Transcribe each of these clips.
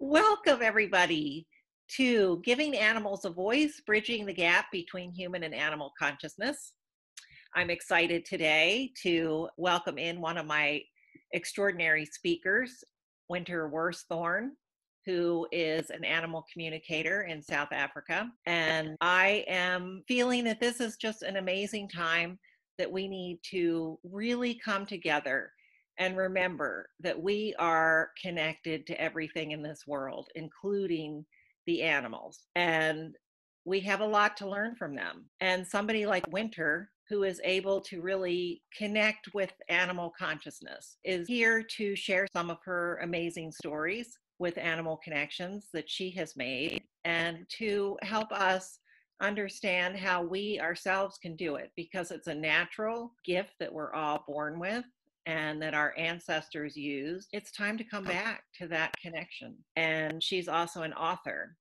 Welcome, everybody, to Giving Animals a Voice, Bridging the Gap Between Human and Animal Consciousness. I'm excited today to welcome in one of my extraordinary speakers, Wynter Worsthorne, who is an animal communicator in South Africa. And I am feeling that this is just an amazing time that we need to really come together and remember that we are connected to everything in this world, including the animals. And we have a lot to learn from them. And somebody like Wynter, who is able to really connect with animal consciousness, is here to share some of her amazing stories with animal connections that she has made and to help us understand how we ourselves can do it, because it's a natural gift that we're all born with and that our ancestors used. It's time to come back to that connection. And she's also an author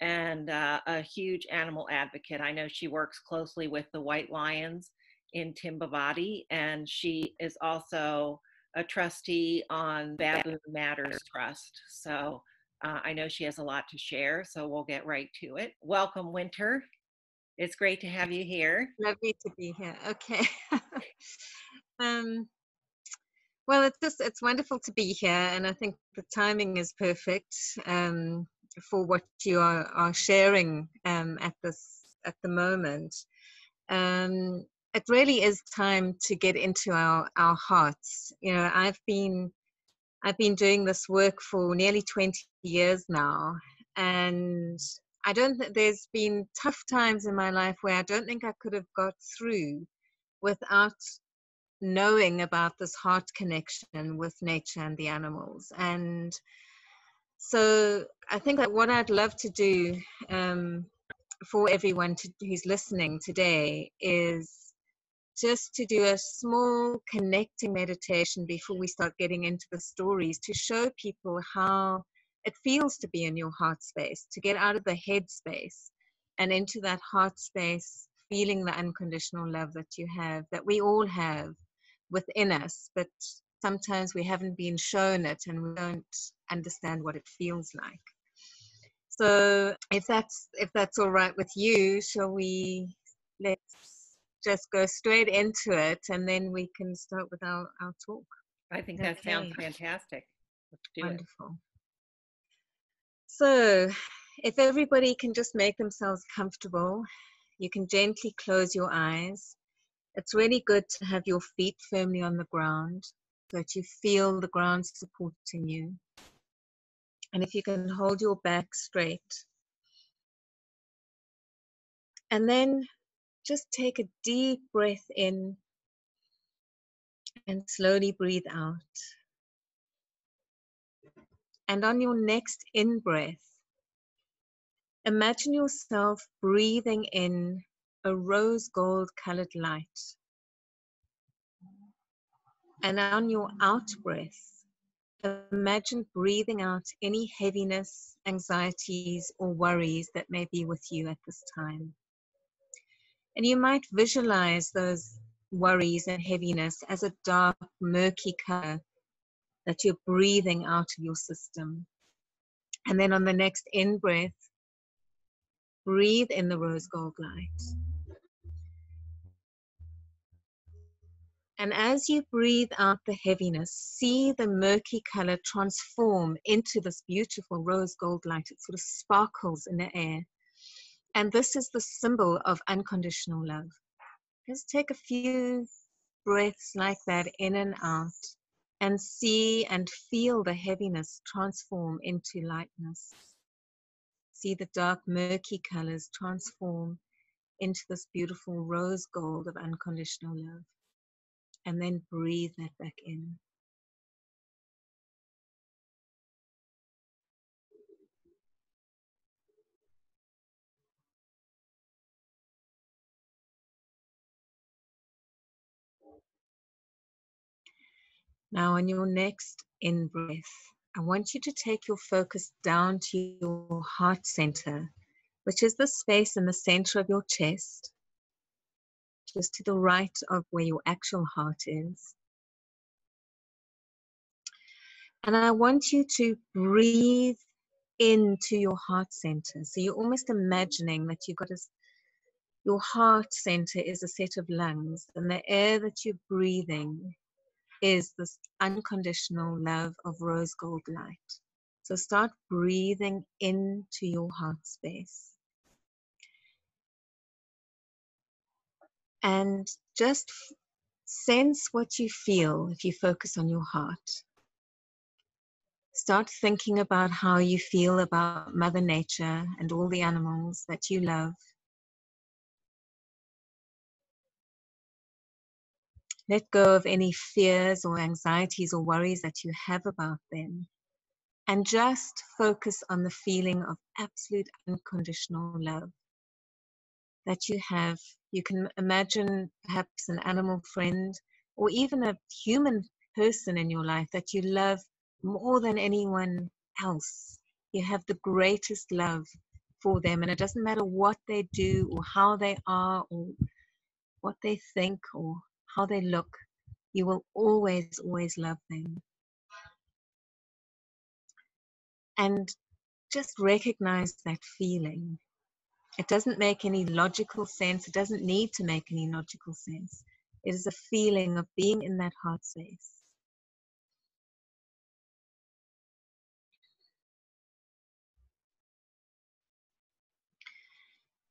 and a huge animal advocate. I know she works closely with the White Lions in Timbavati, and she is also a trustee on Baboon Matters Trust. So I know she has a lot to share, so we'll get right to it. Welcome, Wynter. It's great to have you here. Lovely to be here. Okay. Well, it's wonderful to be here, and I think the timing is perfect for what you are sharing at the moment. It really is time to get into our hearts. You know, I've been doing this work for nearly 20 years now, and I don't think there's been tough times in my life where I don't think I could have got through without knowing about this heart connection with nature and the animals. And so I think that what I'd love to do for everyone who's listening today is just to do a small connecting meditation before we start getting into the stories, to show people how it feels to be in your heart space, to get out of the head space and into that heart space, feeling the unconditional love that you have, that we all have within us, but sometimes we haven't been shown it and we don't understand what it feels like. So if that's all right with you, shall we let's just go straight into it, and then we can start with our talk. I think that sounds fantastic. Let's do Wonderful. So if everybody can just make themselves comfortable, you can gently close your eyes. It's really good to have your feet firmly on the ground so that you feel the ground supporting you. And if you can hold your back straight. And then just take a deep breath in and slowly breathe out. And on your next in-breath, imagine yourself breathing in a rose gold colored light. And on your out-breath, imagine breathing out any heaviness, anxieties, or worries that may be with you at this time. And you might visualize those worries and heaviness as a dark, murky color that you're breathing out of your system. And then on the next in-breath, breathe in the rose gold light. And as you breathe out the heaviness, see the murky color transform into this beautiful rose gold light. It sort of sparkles in the air. And this is the symbol of unconditional love. Just take a few breaths like that in and out, and see and feel the heaviness transform into lightness. See the dark, murky colors transform into this beautiful rose gold of unconditional love. And then breathe that back in. Now on your next in-breath, I want you to take your focus down to your heart center, which is the space in the center of your chest, just to the right of where your actual heart is. And I want you to breathe into your heart center. So you're almost imagining that you've got your heart center is a set of lungs, and the air that you're breathing is this unconditional love of rose gold light. So start breathing into your heart space. And just sense what you feel if you focus on your heart. Start thinking about how you feel about Mother Nature and all the animals that you love. Let go of any fears or anxieties or worries that you have about them. And just focus on the feeling of absolute unconditional love that you have. You can imagine perhaps an animal friend or even a human person in your life that you love more than anyone else. You have the greatest love for them, and it doesn't matter what they do or how they are or what they think or how they look. You will always, always love them. And just recognize that feeling. It doesn't make any logical sense. It doesn't need to make any logical sense. It is a feeling of being in that heart space.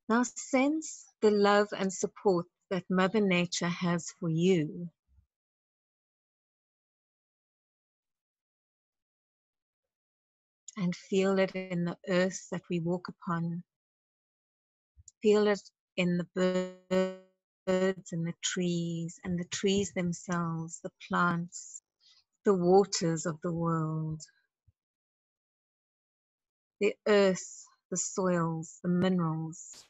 Now sense the love and support that Mother Nature has for you. And feel it in the earth that we walk upon. Feel it in the birds and the trees themselves, the plants, the waters of the world, the earth, the soils, the minerals,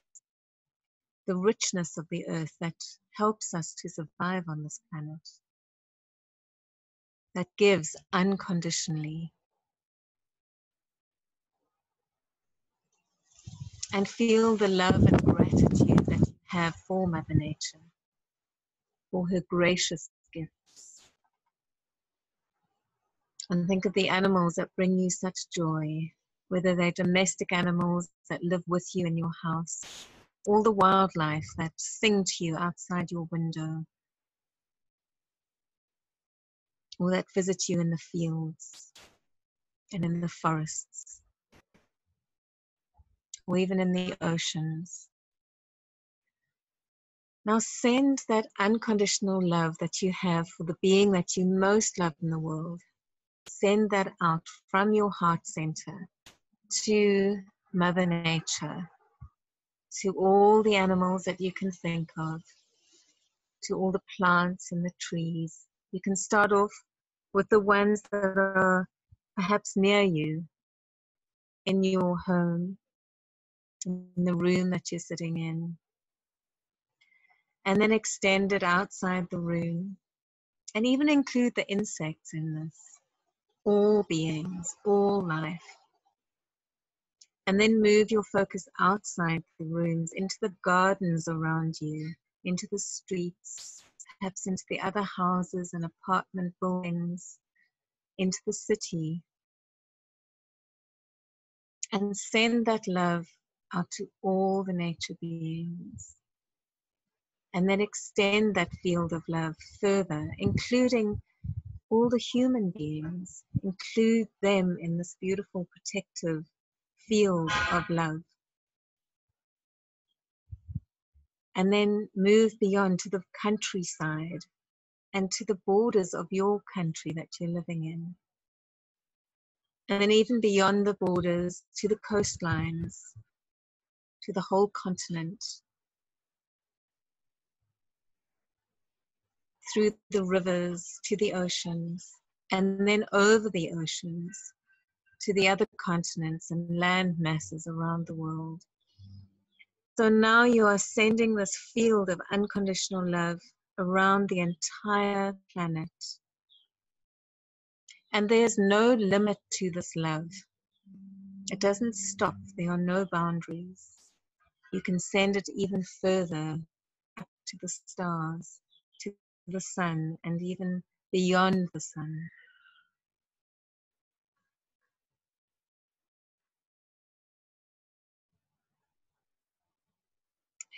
the richness of the earth that helps us to survive on this planet, that gives unconditionally. And feel the love and gratitude that you have for Mother Nature, for her gracious gifts. And think of the animals that bring you such joy, whether they're domestic animals that live with you in your house, all the wildlife that sing to you outside your window, or that visit you in the fields and in the forests, or even in the oceans. Now send that unconditional love that you have for the being that you most love in the world. Send that out from your heart center to Mother Nature, to all the animals that you can think of, to all the plants and the trees. You can start off with the ones that are perhaps near you, in your home, in the room that you're sitting in, and then extend it outside the room, and even include the insects in this, all beings, all life. And then move your focus outside the rooms, into the gardens around you, into the streets, perhaps into the other houses and apartment buildings, into the city. And send that love out to all the nature beings. And then extend that field of love further, including all the human beings. Include them in this beautiful protective field of love. And then move beyond to the countryside and to the borders of your country that you're living in. And then even beyond the borders to the coastlines, to the whole continent, through the rivers to the oceans, and then over the oceans to the other continents and land masses around the world. So now you are sending this field of unconditional love around the entire planet. And there's no limit to this love. It doesn't stop. There are no boundaries. You can send it even further up to the stars, to the sun, and even beyond the sun.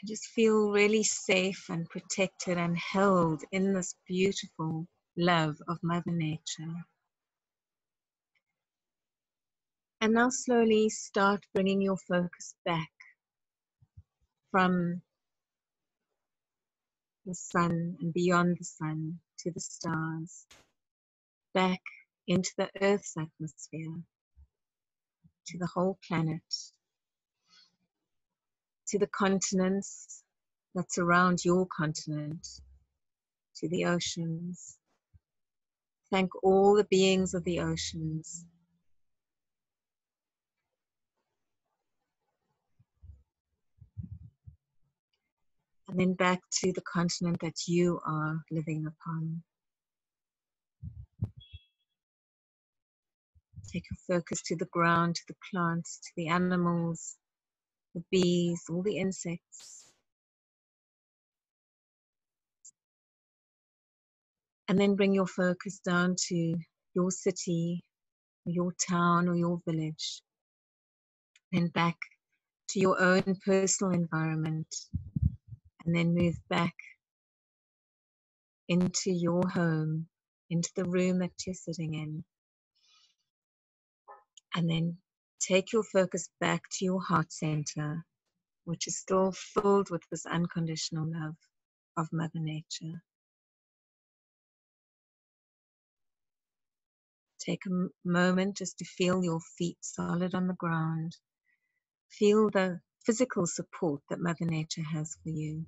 just feel really safe and protected and held in this beautiful love of Mother Nature. And now slowly start bringing your focus back from the sun and beyond the sun to the stars, back into the Earth's atmosphere, to the whole planet, to the continents that surround your continent, to the oceans. Thank all the beings of the oceans. And then back to the continent that you are living upon. Take your focus to the ground, to the plants, to the animals, the bees, all the insects. And then bring your focus down to your city, or your town, or your village. Then back to your own personal environment. And then move back into your home, into the room that you're sitting in. And then take your focus back to your heart center, which is still filled with this unconditional love of Mother Nature. Take a moment just to feel your feet solid on the ground. Feel the physical support that Mother Nature has for you.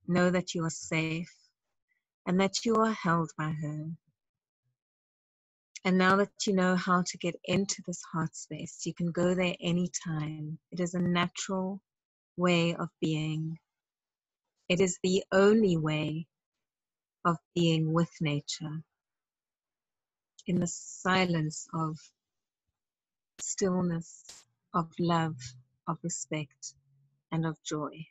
Know that you are safe and that you are held by her. And now that you know how to get into this heart space, you can go there anytime. It is a natural way of being. It is the only way of being with nature, in the silence of stillness, of love, of respect, and of joy.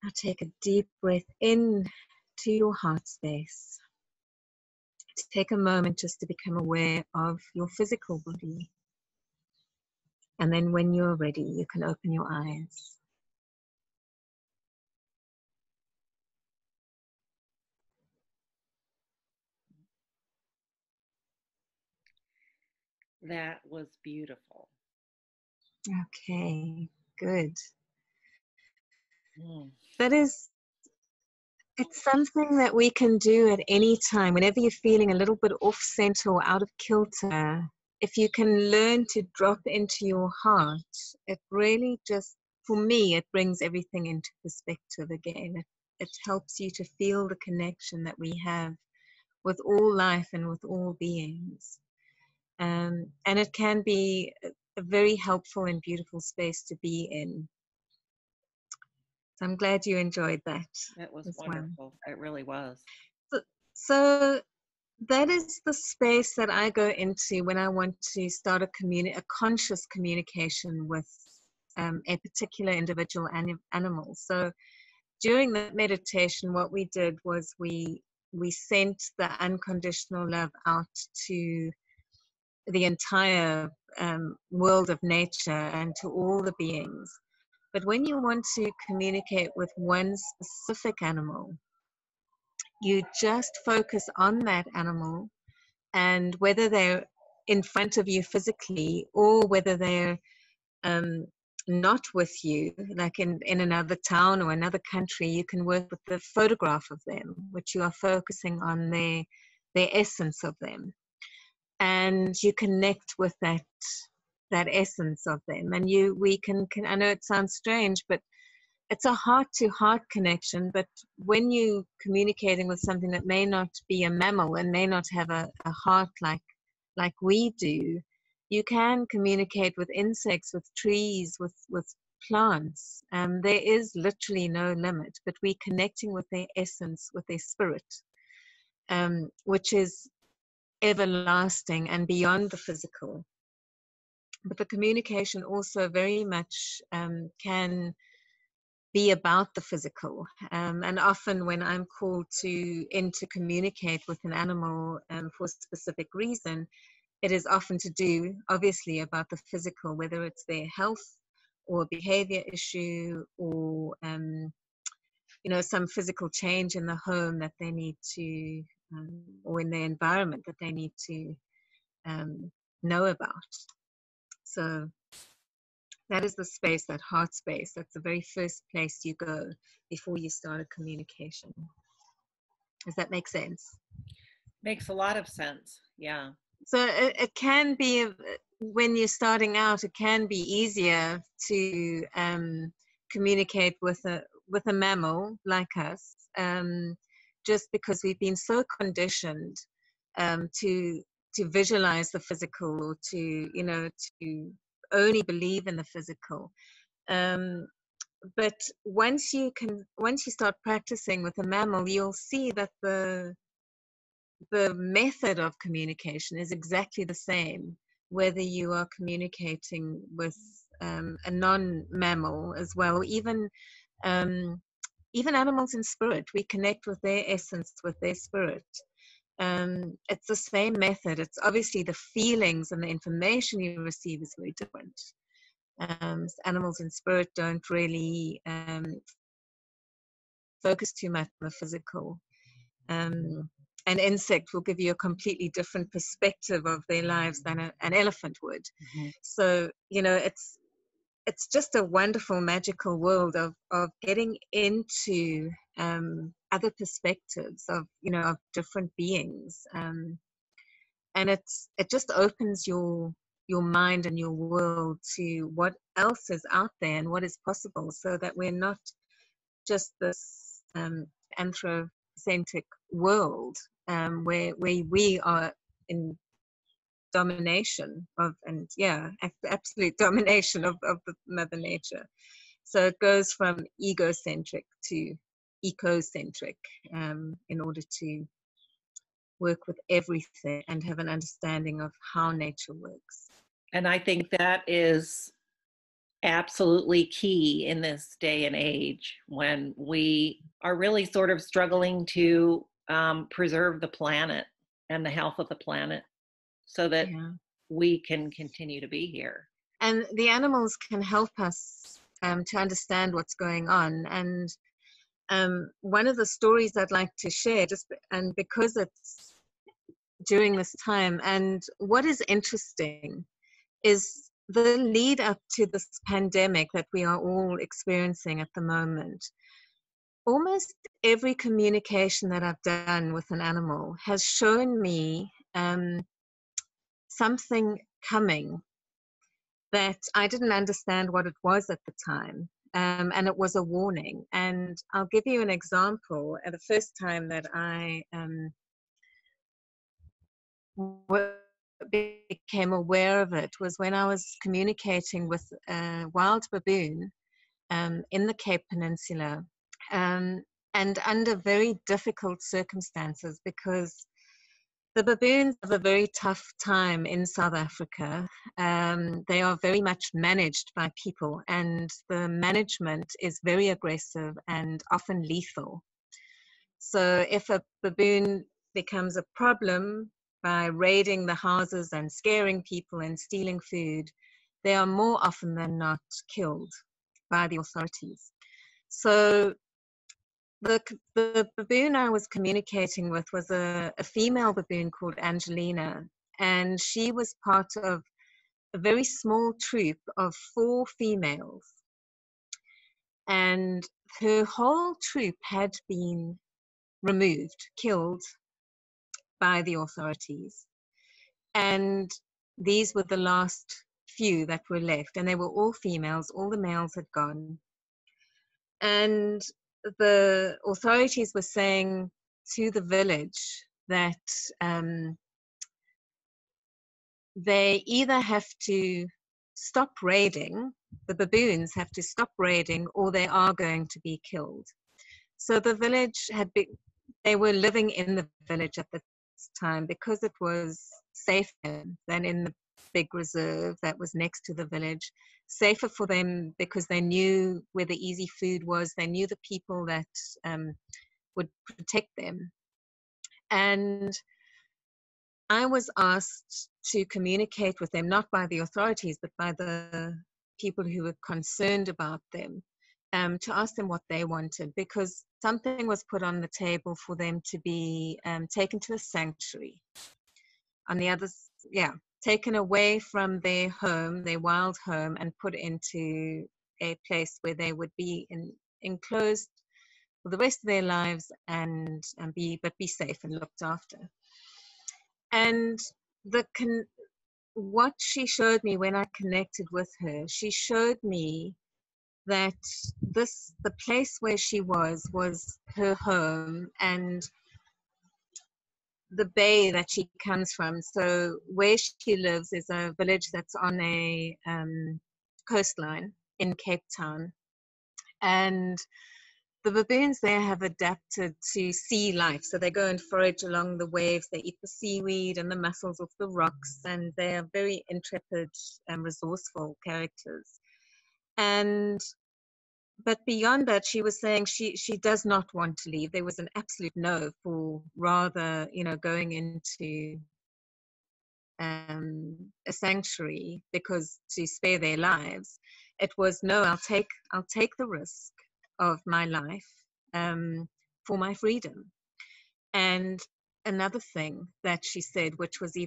Now take a deep breath in to your heart space. Take a moment just to become aware of your physical body. And then when you're ready, you can open your eyes. That was beautiful. Okay, good. Mm. It's something that we can do at any time. Whenever you're feeling a little bit off center or out of kilter, if you can learn to drop into your heart, it really just, for me, it brings everything into perspective again. It helps you to feel the connection that we have with all life and with all beings. And it can be a very helpful and beautiful space to be in. So I'm glad you enjoyed that. That was as wonderful. well. It really was. So that is the space that I go into when I want to start a conscious communication with a particular individual animal. So during the meditation, what we did was we sent the unconditional love out to the entire world of nature and to all the beings. But when you want to communicate with one specific animal, you just focus on that animal, and whether they're in front of you physically or whether they're not with you, like in another town or another country, you can work with the photograph of them, which you are focusing on their essence of them. And you connect with that essence of them. And we can, I know it sounds strange, but it's a heart-to-heart connection. But when you're communicating with something that may not be a mammal and may not have a heart like we do, you can communicate with insects, with trees, with plants. There is literally no limit, but we're connecting with their essence, with their spirit, which is everlasting and beyond the physical. But the communication also very much can be about the physical. And often when I'm called to communicate with an animal for a specific reason, it is often to do, obviously, about the physical, whether it's their health or a behavior issue, or some physical change in the home that they need to, or in their environment that they need to know about. So that is the space, that heart space. That's the very first place you go before you start a communication. Does that make sense? Makes a lot of sense. Yeah. So it can be, when you're starting out, it can be easier to communicate with a mammal like us, just because we've been so conditioned to visualize the physical, or to only believe in the physical. But once you start practicing with a mammal, you'll see that the method of communication is exactly the same, whether you are communicating with a non-mammal as well, or even animals in spirit. We connect with their essence, with their spirit. It's the same method. It's obviously the feelings and the information you receive is very different. Animals in spirit don't really focus too much on the physical. An insect will give you a completely different perspective of their lives than an elephant would. Mm-hmm. So, it's just a wonderful, magical world of getting into other perspectives of different beings, and it just opens your mind and your world to what else is out there and what is possible, so that we're not just this anthropocentric world where we are in domination of, and absolute domination of the mother nature. So it goes from egocentric to ecocentric, in order to work with everything and have an understanding of how nature works. And I think that is absolutely key in this day and age, when we are really sort of struggling to preserve the planet and the health of the planet, so that we can continue to be here. And the animals can help us to understand what's going on. And one of the stories I'd like to share, and because it's during this time, and what is interesting is the lead up to this pandemic that we are all experiencing at the moment. Almost every communication that I've done with an animal has shown me something coming that I didn't understand what it was at the time. And it was a warning. And I'll give you an example. The first time that I became aware of it was when I was communicating with a wild baboon in the Cape Peninsula, and under very difficult circumstances, because the baboons have a very tough time in South Africa. They are very much managed by people, and the management is very aggressive and often lethal. So if a baboon becomes a problem by raiding the houses and scaring people and stealing food, they are more often than not killed by the authorities. So the baboon I was communicating with was a female baboon called Angelina, and she was part of a very small troop of 4 females. And her whole troop had been removed, killed by the authorities. And these were the last few that were left, and they were all females. All the males had gone. And the authorities were saying to the village that they either have to stop raiding, the baboons have to stop raiding, or they are going to be killed. So the village they were living in the village at the time because it was safer than in the big reserve that was next to the village. Safer for them because they knew where the easy food was. They knew the people that would protect them. And I was asked to communicate with them, not by the authorities, but by the people who were concerned about them, to ask them what they wanted, because something was put on the table for them to be taken to a sanctuary. On the other, taken away from their home, their wild home, and put into a place where they would be enclosed for the rest of their lives and be safe and looked after. And what she showed me when I connected with her, she showed me that the place where she was her home, and the bay that she comes from. So where she lives is a village that's on a coastline in Cape Town. And the baboons there have adapted to sea life. So they go and forage along the waves. They eat the seaweed and the mussels off the rocks. And they are very intrepid and resourceful characters. But beyond that, she was saying she does not want to leave. There was an absolute no for rather, going into a sanctuary because to spare their lives. It was no, I'll take the risk of my life for my freedom. And another thing that she said, which was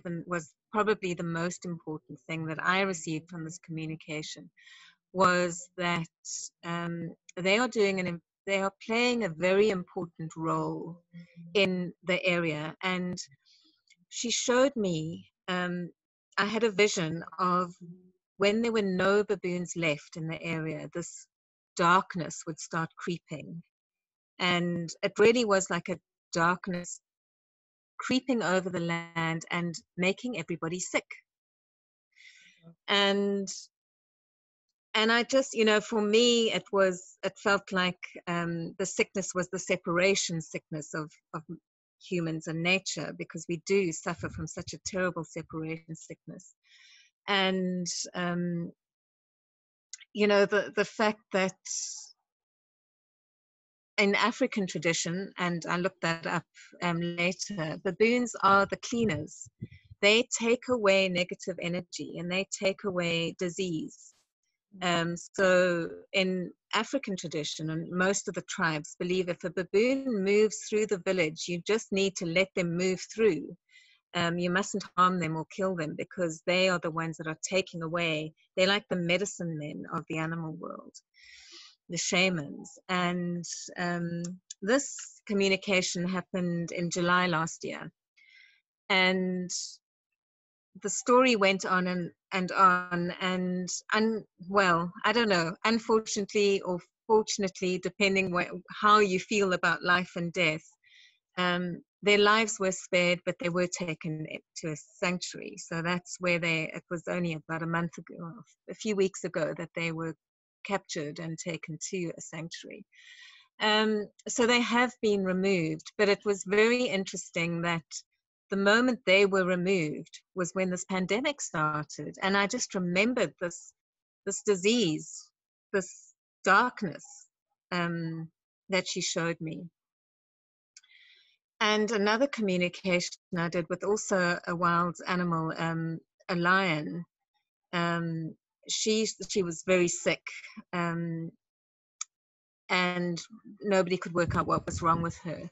probably the most important thing that I received from this communication, was that they are playing a very important role in the area. And she showed me, I had a vision of when there were no baboons left in the area, this darkness would start creeping. And it really was like a darkness creeping over the land and making everybody sick. And I just, for me, it felt like the sickness was the separation sickness of humans and nature, because we do suffer from such a terrible separation sickness. And, the fact that in African tradition, and I looked that up later, baboons are the cleaners. They take away negative energy and they take away disease. So in African tradition, and most of the tribes believe if a baboon moves through the village, you just need to let them move through. You mustn't harm them or kill them, because they are the ones that are taking away. They're like the medicine men of the animal world, the shamans. And this communication happened in July last year. And the story went on and on, and well, I don't know, unfortunately or fortunately, depending how you feel about life and death, their lives were spared, but they were taken to a sanctuary. So that's where it was only about a month ago, a few weeks ago, that they were captured and taken to a sanctuary. So they have been removed, but it was very interesting that the moment they were removed was when this pandemic started. And I just remembered this disease, this darkness that she showed me. And another communication I did with also a wild animal, a lion. She was very sick, and nobody could work out what was wrong with her.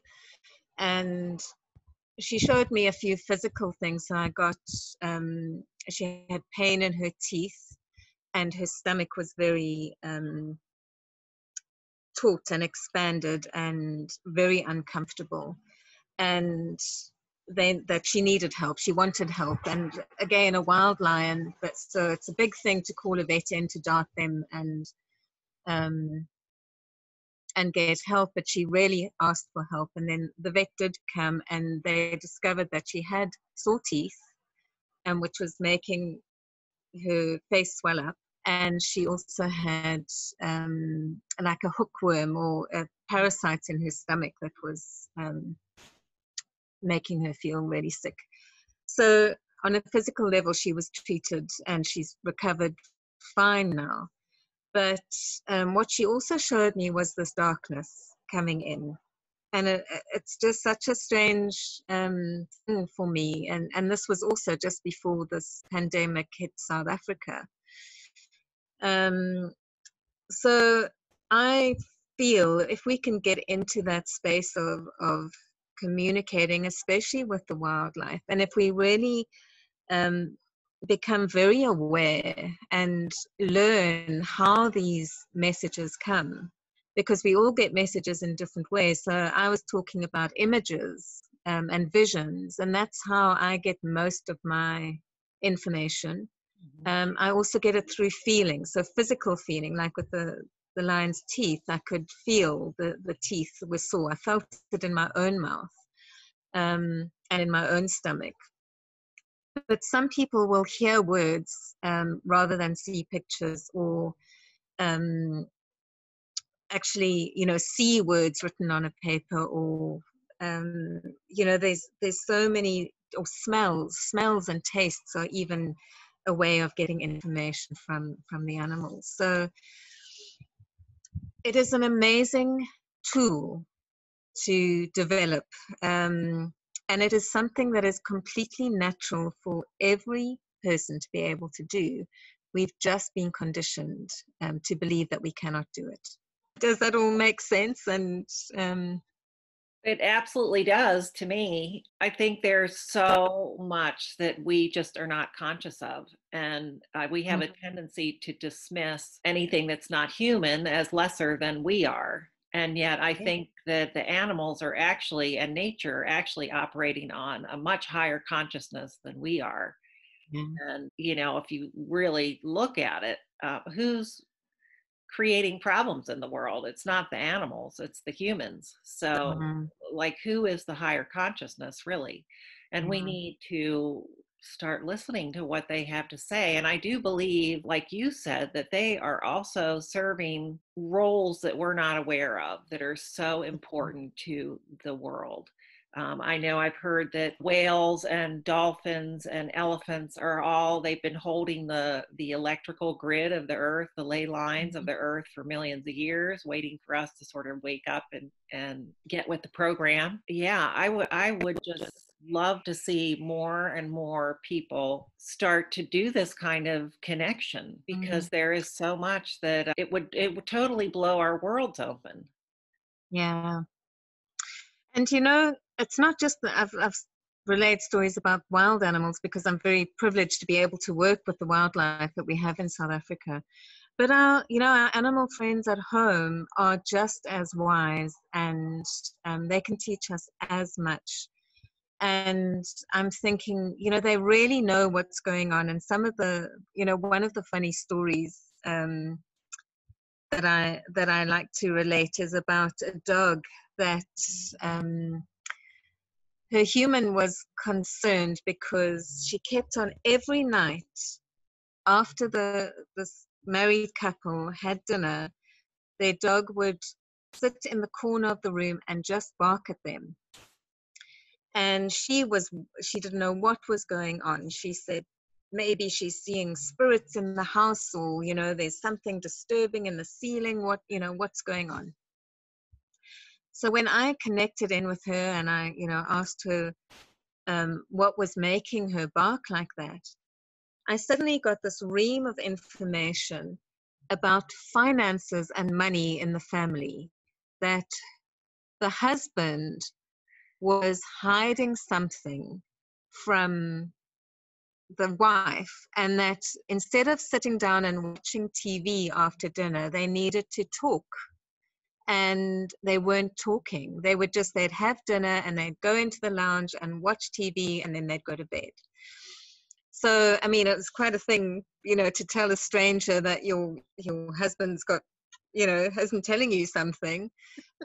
And she showed me a few physical things. So I got, she had pain in her teeth, and her stomach was very taut and expanded and very uncomfortable. And then that she needed help, she wanted help. And again, a wild lion, but so it's a big thing to call a vet in to dart them and get help, but she really asked for help. And then the vet did come, and they discovered that she had sore teeth, which was making her face swell up. And she also had like a hookworm or a parasite in her stomach that was making her feel really sick. So on a physical level, she was treated and she's recovered fine now. But what she also showed me was this darkness coming in. And it's just such a strange thing for me. And this was also just before this pandemic hit South Africa. Um, so I feel if we can get into that space of communicating, especially with the wildlife, and if we really um, become very aware and learn how these messages come, because we all get messages in different ways. So I was talking about images and visions, and that's how I get most of my information. Mhm. I also get it through feeling, so physical feeling, like with the lion's teeth. I could feel the teeth were sore. I felt it in my own mouth and in my own stomach. But some people will hear words rather than see pictures, or um, actually, see words written on a paper, or there's so many, or smells and tastes are even a way of getting information from the animals. So it is an amazing tool to develop. And it is something that is completely natural for every person to be able to do. We've just been conditioned to believe that we cannot do it. Does that all make sense? And um, It absolutely does to me. I think there's so much that we just are not conscious of. And we have a tendency to dismiss anything that's not human as lesser than we are. And yet, I yeah. think that the animals are actually, and nature actually operating on a much higher consciousness than we are. Yeah. And, if you really look at it, who's creating problems in the world? It's not the animals, it's the humans. So, Mm, like, who is the higher consciousness, really? And we yeah. need to start listening to what they have to say. And I do believe, like you said, that they are also serving roles that we're not aware of that are so important to the world. I know I've heard that whales and dolphins and elephants are all, they've been holding the electrical grid of the earth, the ley lines of the earth for millions of years, waiting for us to sort of wake up and get with the program. Yeah, I would just love to see more and more people start to do this kind of connection, because Mm, there is so much that it would totally blow our worlds open. yeah. And it's not just that I've relayed stories about wild animals because I'm very privileged to be able to work with the wildlife that we have in South Africa. But our animal friends at home are just as wise, and they can teach us as much. And I'm thinking, they really know what's going on. And some of one of the funny stories that I like to relate is about a dog that her human was concerned because she kept on every night after this married couple had dinner. Their dog would sit in the corner of the room and just bark at them. And she didn't know what was going on. She said maybe she's seeing spirits in the house, or there's something disturbing in the ceiling. What's going on? So when I connected in with her and I asked her what was making her bark like that, I suddenly got this ream of information about finances and money in the family, that the husband was hiding something from the wife, and that instead of sitting down and watching TV after dinner, they needed to talk. And they weren't talking. They'd have dinner and they'd go into the lounge and watch TV, and then they'd go to bed. So, I mean, it was quite a thing, to tell a stranger that your husband's got, isn't telling you something.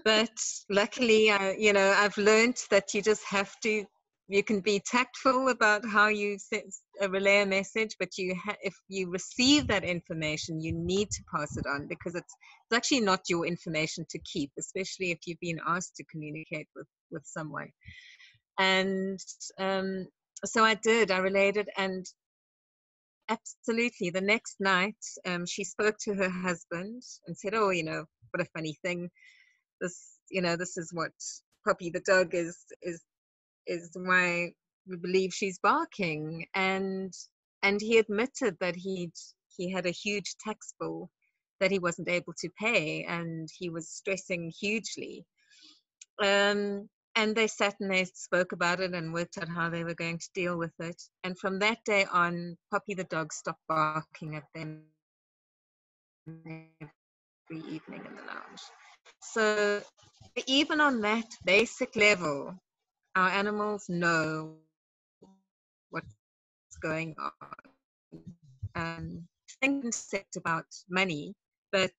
But luckily, I've learned that you can be tactful about how you relay a message, but if you receive that information, you need to pass it on, because it's actually not your information to keep, especially if you've been asked to communicate with someone. And so I relayed it, and absolutely, the next night, she spoke to her husband and said, "Oh, what a funny thing. This is what Poppy the dog is why we believe she's barking." And he admitted that he had a huge tax bill that he wasn't able to pay, and he was stressing hugely. And they sat and they spoke about it and worked out how they were going to deal with it. And from that day on, Poppy the dog stopped barking at them every evening in the lounge. So even on that basic level, our animals know what's going on. Think concept about money, but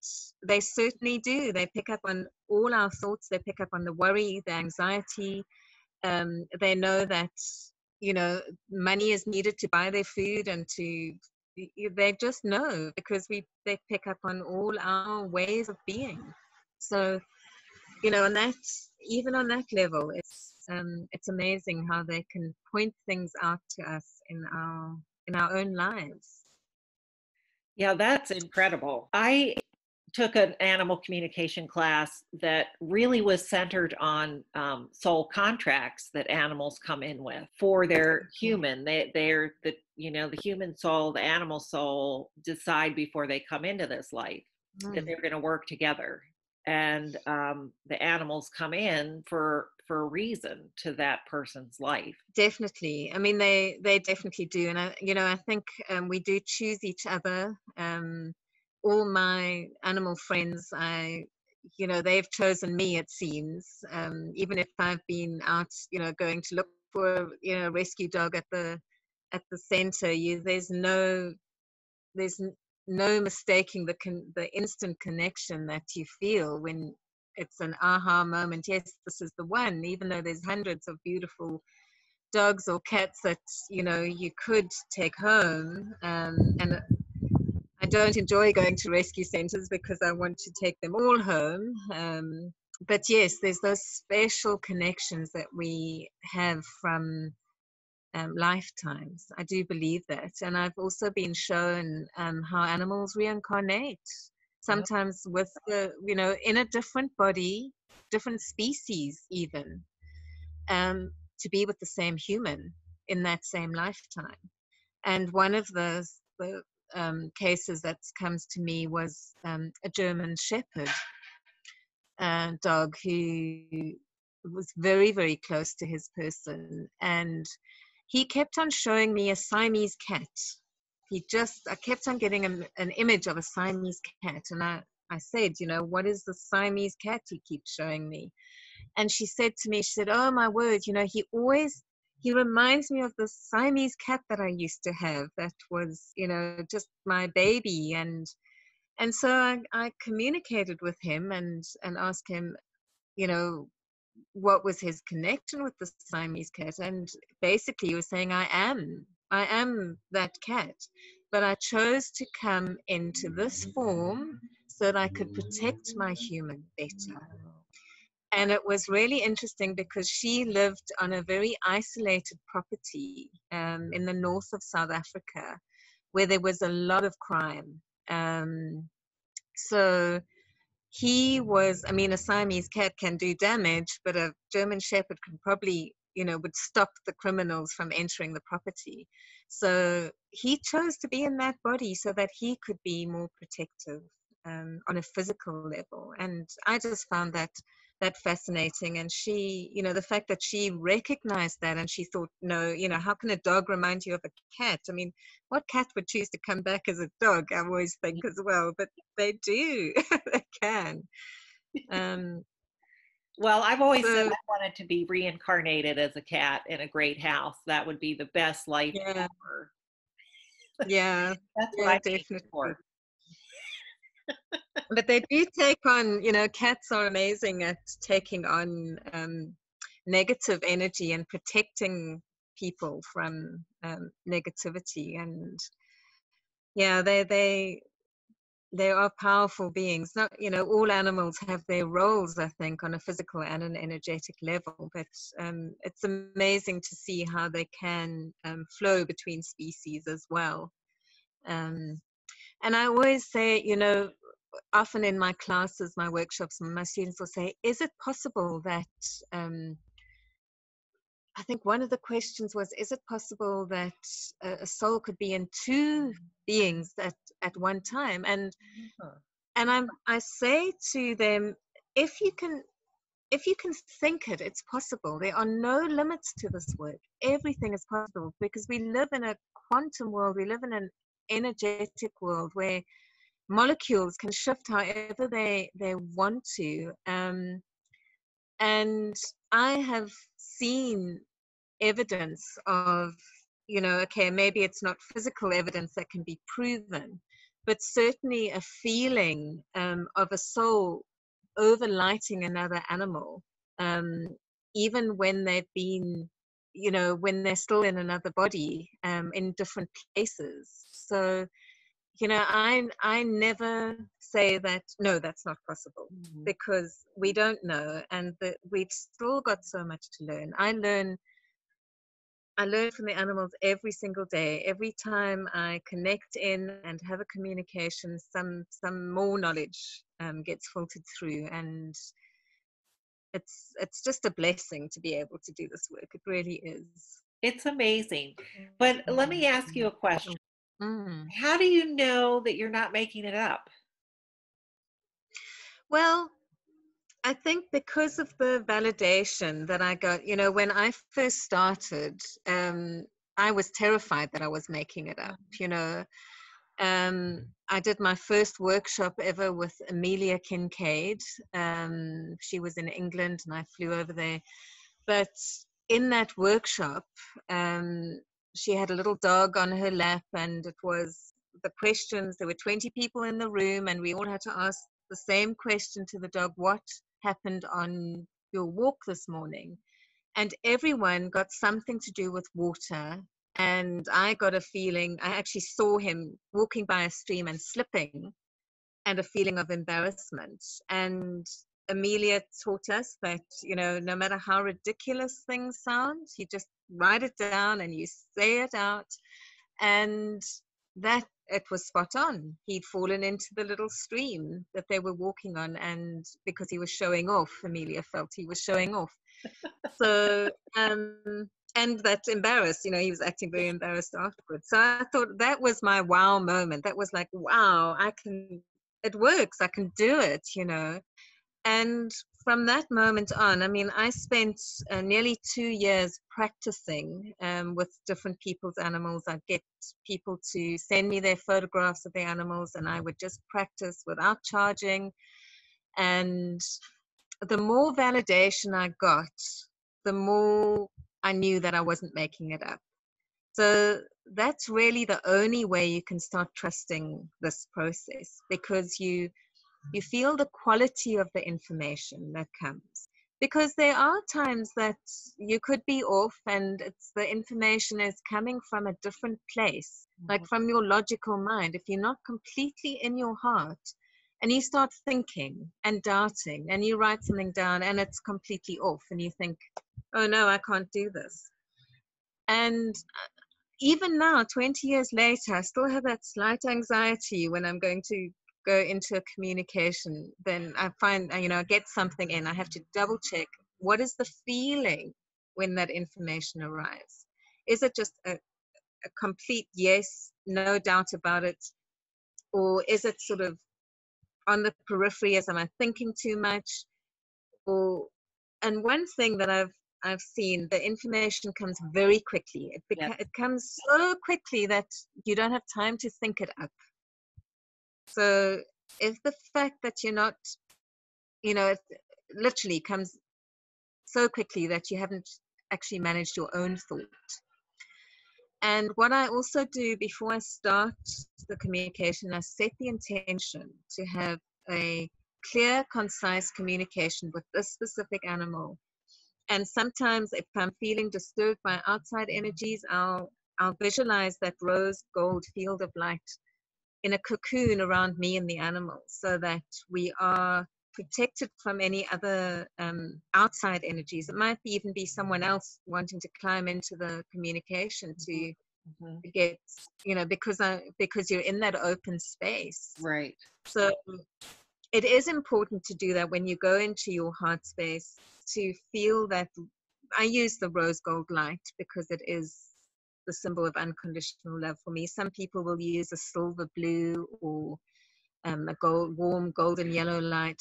they certainly do. They pick up on all our thoughts. They pick up on the worry, the anxiety. They know that, you know, money is needed to buy their food and to, they just know because they pick up on all our ways of being. So, you know, on that, even on that level, it's amazing how they can point things out to us in our own lives. Yeah, that's incredible. I took an animal communication class that really was centered on soul contracts that animals come in with for their human. They're the, you know, the human soul, the animal soul decide before they come into this life that they're going to work together, and the animals come in for a reason to that person's life. Definitely. I mean, they definitely do. And I think we do choose each other. All my animal friends, they've chosen me, it seems. Even if I've been out, going to look for, a rescue dog at the center, there's no mistaking the instant connection that you feel when it's an aha moment. Yes, this is the one, even though there's hundreds of beautiful dogs or cats that you could take home. And I don't enjoy going to rescue centers because I want to take them all home. But yes, there's those special connections that we have from lifetimes. I do believe that. And I've also been shown how animals reincarnate, sometimes with in a different body, different species even, to be with the same human in that same lifetime. And one of the cases that comes to me was a German Shepherd dog who was very, very close to his person. And he kept on showing me a Siamese cat. I kept on getting an image of a Siamese cat. And I said, what is the Siamese cat he keeps showing me? And she said to me, oh my word, he reminds me of the Siamese cat that I used to have that was, just my baby. And so I communicated with him and asked him, what was his connection with the Siamese cat. And basically he was saying, I am that cat, but I chose to come into this form so that I could protect my human better. And it was really interesting because she lived on a very isolated property in the north of South Africa where there was a lot of crime. So he was, a Siamese cat can do damage, but a German Shepherd can probably, would stop the criminals from entering the property. So he chose to be in that body so that he could be more protective on a physical level. And I just found that fascinating. And she, the fact that she recognized that and she thought, no, how can a dog remind you of a cat? What cat would choose to come back as a dog? I always think as well, but they do. They can. Well, I've always said I wanted to be reincarnated as a cat in a great house. That would be the best life ever. Yeah. That's what I definitely for. But they do take on, cats are amazing at taking on negative energy and protecting people from negativity. And yeah, they are powerful beings. Not, all animals have their roles, I think, on a physical and an energetic level. But it's amazing to see how they can flow between species as well. And I always say, often in my classes, my workshops, my students will say, is it possible that I think one of the questions was, is it possible that a soul could be in two beings at one time? Huh. And I say to them, if you can think it, it's possible. There are no limits to this work. Everything is possible because we live in a quantum world. We live in an energetic world where molecules can shift however they want to. And I have seen evidence of, okay, maybe it's not physical evidence that can be proven, but certainly a feeling of a soul overlighting another animal, um, even when they've been, when they're still in another body, in different places. So, I never say that, no, that's not possible, because we don't know, and we've still got so much to learn. I learn from the animals every single day. Every time I connect in and have a communication, some more knowledge gets filtered through, and it's just a blessing to be able to do this work. It really is. It's amazing. But let me ask you a question. How do you know that you're not making it up? Well, I think because of the validation that I got, when I first started, I was terrified that I was making it up. I did my first workshop ever with Amelia Kincaid. She was in England and I flew over there. But in that workshop, she had a little dog on her lap, and it was the questions. There were 20 people in the room, and we all had to ask the same question to the dog: what happened on your walk this morning? And everyone got something to do with water. And I got a feeling, I actually saw him walking by a stream and slipping, and a feeling of embarrassment. And Amelia taught us that, no matter how ridiculous things sound, you just write it down and you say it out. And that it was spot on. He'd fallen into the little stream that they were walking on, and because he was showing off, Amelia felt he was showing off. So, and that's embarrassed, he was acting very embarrassed afterwards. So I thought that was my wow moment. That was like, wow, it works, I can do it, And from that moment on, I spent nearly 2 years practicing with different people's animals. I'd get people to send me their photographs of their animals, and I would just practice without charging. And the more validation I got, the more I knew that I wasn't making it up. So that's really the only way you can start trusting this process, because you feel the quality of the information that comes. Because there are times that you could be off and the information is coming from a different place, like from your logical mind. If you're not completely in your heart, and you start thinking and doubting, and you write something down and it's completely off, and you think, oh no, I can't do this. And even now, 20 years later, I still have that slight anxiety when I'm going to go into a communication. Then I find, I get something in, I have to double check, what is the feeling when that information arrives? Is it just a complete yes, no doubt about it? Or is it sort of on the periphery? Am I thinking too much? And one thing that I've seen, the information comes very quickly. It comes so quickly that you don't have time to think it up. So if the fact that you're not, it literally comes so quickly that you haven't actually managed your own thought. And what I also do before I start the communication, I set the intention to have a clear, concise communication with this specific animal. And sometimes if I'm feeling disturbed by outside energies, I'll visualize that rose gold field of light in a cocoon around me and the animal, so that we are protected from any other outside energies. It might even be someone else wanting to climb into the communication to get, because you're in that open space. Right. So it is important to do that when you go into your heart space, to feel that I use the rose gold light because it is the symbol of unconditional love for me. Some people will use a silver blue or a warm golden yellow light.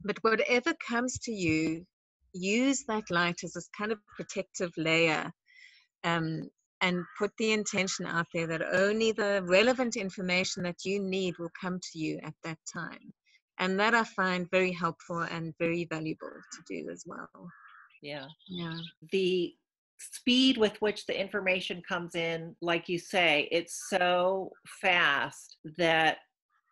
But whatever comes to you, use that light as this kind of protective layer, um, and put the intention out there that only the relevant information that you need will come to you at that time. And that I find very helpful and very valuable to do as well. Yeah. Yeah. The speed with which the information comes in, like you say, it's so fast that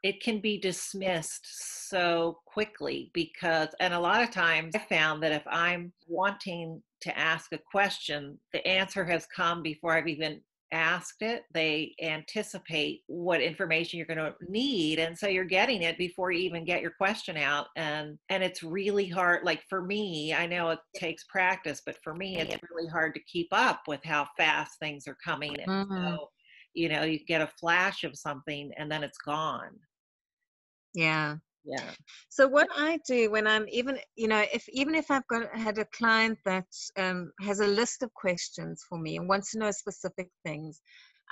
it can be dismissed so quickly because, and a lot of times I found that if I'm wanting to ask a question, the answer has come before I've even asked it. They anticipate what information you're going to need, and so you're getting it before you even get your question out. And it's really hard. Like for me, I know it takes practice, but for me it's really hard to keep up with how fast things are coming. And so, you know, you get a flash of something and then it's gone. Yeah. Yeah. So what I do when I'm even, you know, even if I've had a client that has a list of questions for me and wants to know specific things,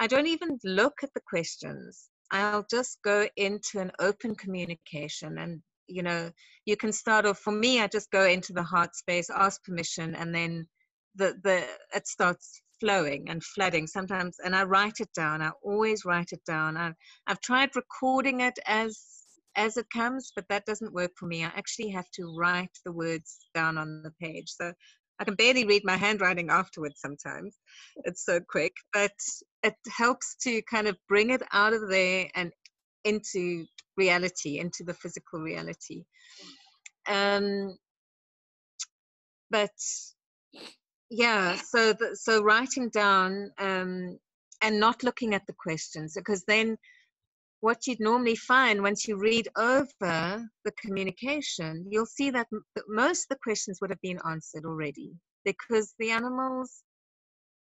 I don't even look at the questions. I'll just go into an open communication, and you know, you can start off. For me, I just go into the heart space, ask permission, and then it starts flowing and flooding sometimes, and I write it down. I always write it down. I've tried recording it as it comes, but that doesn't work for me. I actually have to write the words down on the page. So I can barely read my handwriting afterwards sometimes. It's so quick, but it helps to kind of bring it out of there and into reality, into the physical reality. But yeah, so writing down and not looking at the questions, because then what you'd normally find once you read over the communication, you'll see that most of the questions would have been answered already, because the animals,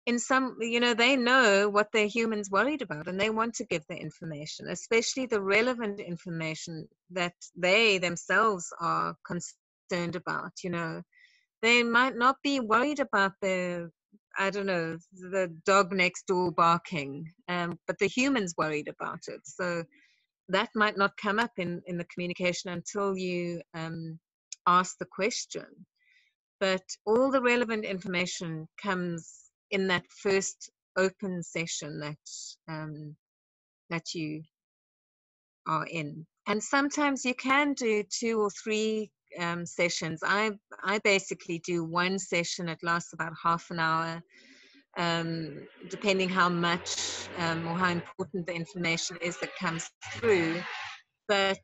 in some, you know, they know what their humans worried about and they want to give the information, especially the relevant information that they themselves are concerned about. You know, they might not be worried about I don't know, the dog next door barking, but the human's worried about it. So that might not come up in the communication until you ask the question. But all the relevant information comes in that first open session that you are in. And sometimes you can do 2 or 3 sessions. I basically do one session. It lasts about half an hour, depending how much or how important the information is that comes through. But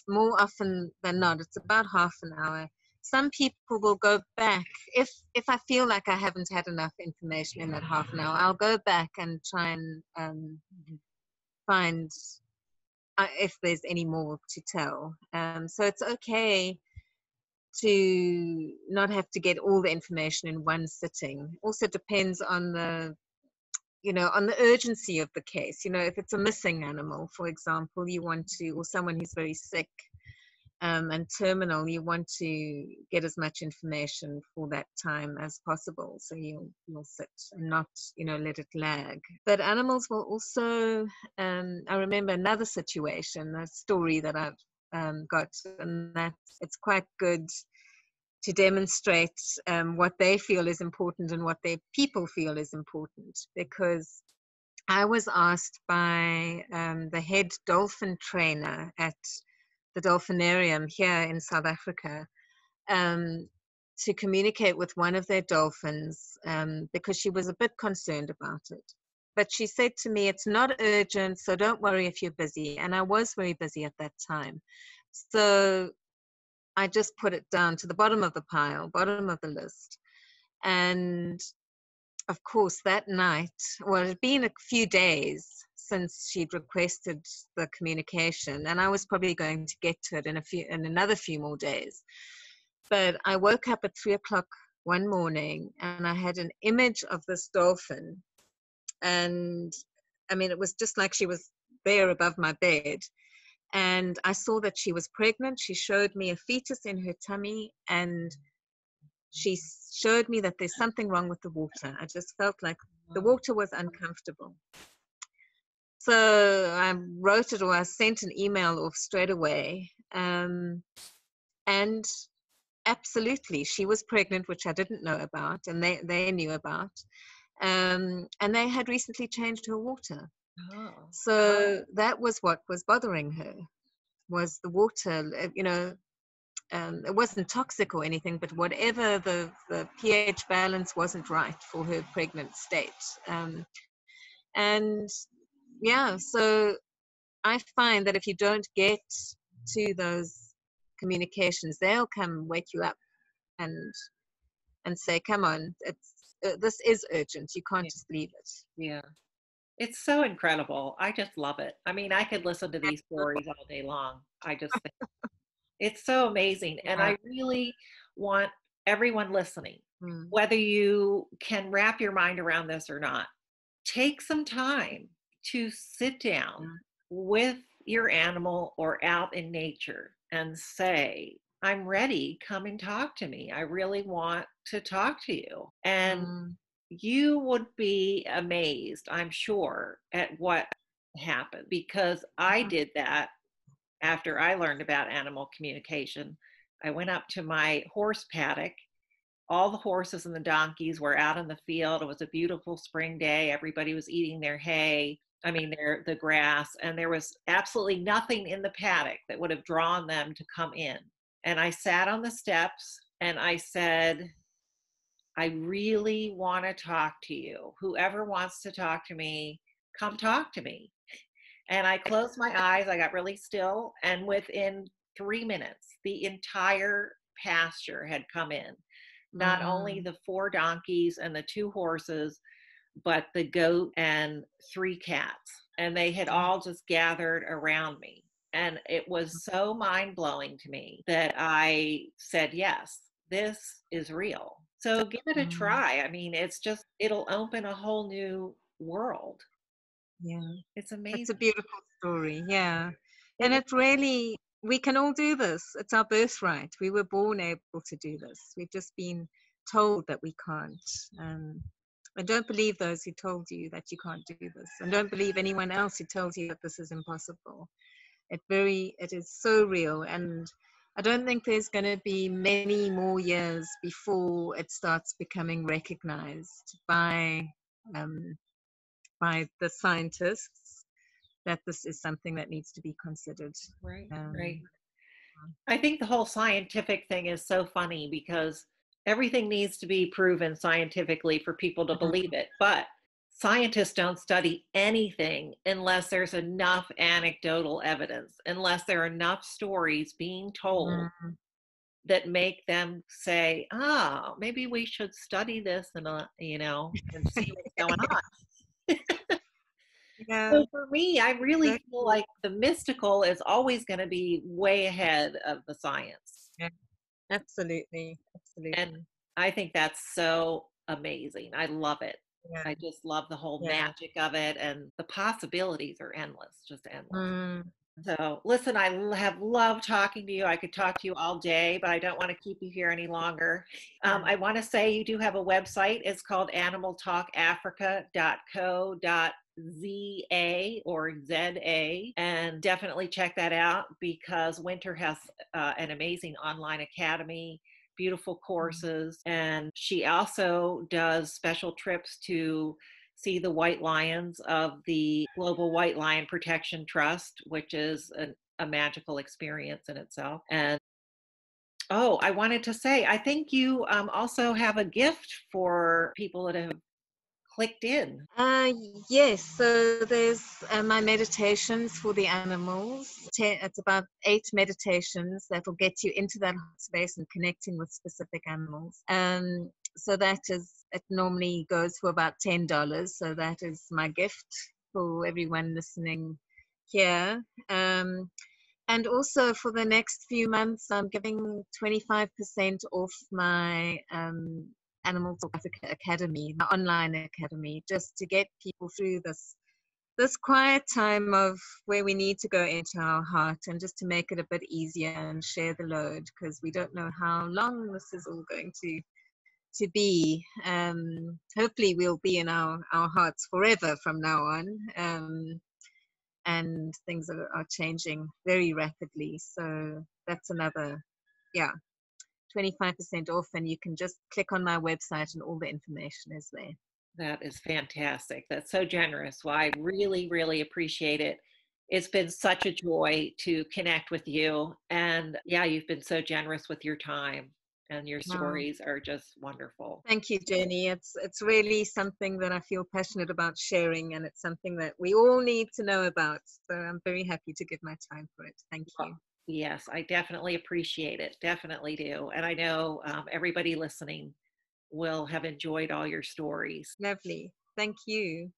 more often than not, it's about half an hour. Some people will go back if I feel like I haven't had enough information in that half an hour. I'll go back and try and find if there's any more to tell. So it's okay to not have to get all the information in one sitting. Also depends on the, you know, on the urgency of the case. You know, if it's a missing animal, for example, you want to, or someone who's very sick and terminal, you want to get as much information for that time as possible. So you'll sit and not, you know, let it lag. But animals will also, I remember another situation, a story that I've got, and that it's quite good to demonstrate what they feel is important and what their people feel is important. Because I was asked by the head dolphin trainer at the dolphinarium here in South Africa to communicate with one of their dolphins because she was a bit concerned about it. But she said to me, it's not urgent, so don't worry if you're busy. And I was very busy at that time. So I just put it down to the bottom of the pile, bottom of the list. And of course, that night, well, it had been a few days since she'd requested the communication, and I was probably going to get to it in another few more days. But I woke up at 3 o'clock one morning, and I had an image of this dolphin, and I mean, it was just like she was there above my bed. And I saw that she was pregnant. She showed me a fetus in her tummy, and she showed me that there's something wrong with the water. I just felt like the water was uncomfortable. So I wrote it, or I sent an email off straight away. And absolutely, she was pregnant, which I didn't know about, and they knew about. And they had recently changed her water. Oh. So that was what was bothering her, was the water. It wasn't toxic or anything, but whatever the pH balance wasn't right for her pregnant state. And yeah, so I find that if you don't get to those communications, they'll come wake you up and say, come on, this is urgent. You can't just leave it. Yeah. It's so incredible. I just love it. I mean, I could listen to these stories all day long. I just think it's so amazing. And Yeah. I really want everyone listening, Mm. whether you can wrap your mind around this or not, take some time to sit down with your animal or out in nature and say, I'm ready. Come and talk to me. I really want to talk to you. And you would be amazed, I'm sure, at what happened, because I did that after I learned about animal communication. I went up to my horse paddock. All the horses and the donkeys were out in the field. It was a beautiful spring day. Everybody was eating their hay. I mean, the grass, and there was absolutely nothing in the paddock that would have drawn them to come in. And I sat on the steps and I said, I really want to talk to you. Whoever wants to talk to me, come talk to me. And I closed my eyes. I got really still. And within 3 minutes, the entire pasture had come in. Not only the 4 donkeys and the 2 horses, but the goat and 3 cats. And they had all just gathered around me. And it was so mind-blowing to me that I said, yes, this is real. So give it a try. I mean, it'll open a whole new world. Yeah. It's amazing. It's a beautiful story. Yeah. And it really, we can all do this. It's our birthright. We were born able to do this. We've just been told that we can't. And don't believe those who told you that you can't do this. And don't believe anyone else who tells you that this is impossible. It is so real. And I don't think there's going to be many more years before it starts becoming recognized by the scientists that this is something that needs to be considered. Right, right. I think the whole scientific thing is so funny because everything needs to be proven scientifically for people to believe it. But scientists don't study anything unless there's enough anecdotal evidence, unless there are enough stories being told that make them say, oh, maybe we should study this and see what's going on. Yeah. So for me, I really feel like the mystical is always going to be way ahead of the science. Yeah. Absolutely. Absolutely. And I think that's so amazing. I love it. Yeah. I just love the whole magic of it, and the possibilities are endless, just endless. So listen, I have loved talking to you. I could talk to you all day, but I don't want to keep you here any longer. I want to say you do have a website. It's called animaltalkafrica.co.za or ZA, and definitely check that out because Wynter has an amazing online academy, beautiful courses, and she also does special trips to see the white lions of the Global White Lion Protection Trust, which is a magical experience in itself. And I wanted to say, I think you also have a gift for people that have clicked in. Yes, so there's my meditations for the animals. It's about 8 meditations that will get you into that space and connecting with specific animals. So it normally goes for about $10. So that is my gift for everyone listening here. And also for the next few months, I'm giving 25% off my Animal Talk Africa Academy, the online academy, just to get people through this quiet time of where we need to go into our heart, and just to make it a bit easier and share the load, because we don't know how long this is all going to to be. Hopefully, we'll be in our hearts forever from now on. And things are changing very rapidly. So that's another, yeah, 25% off, and you can just click on my website and all the information is there. That is fantastic. That's so generous. Well, I really, really appreciate it. It's been such a joy to connect with you. And yeah, you've been so generous with your time, and your Wow. stories are just wonderful. Thank you, Jenny. It's really something that I feel passionate about sharing, and it's something that we all need to know about. So I'm very happy to give my time for it. Thank Well, you. yes, I definitely appreciate it. Definitely do. And I know everybody listening will have enjoyed all your stories. Lovely. Thank you.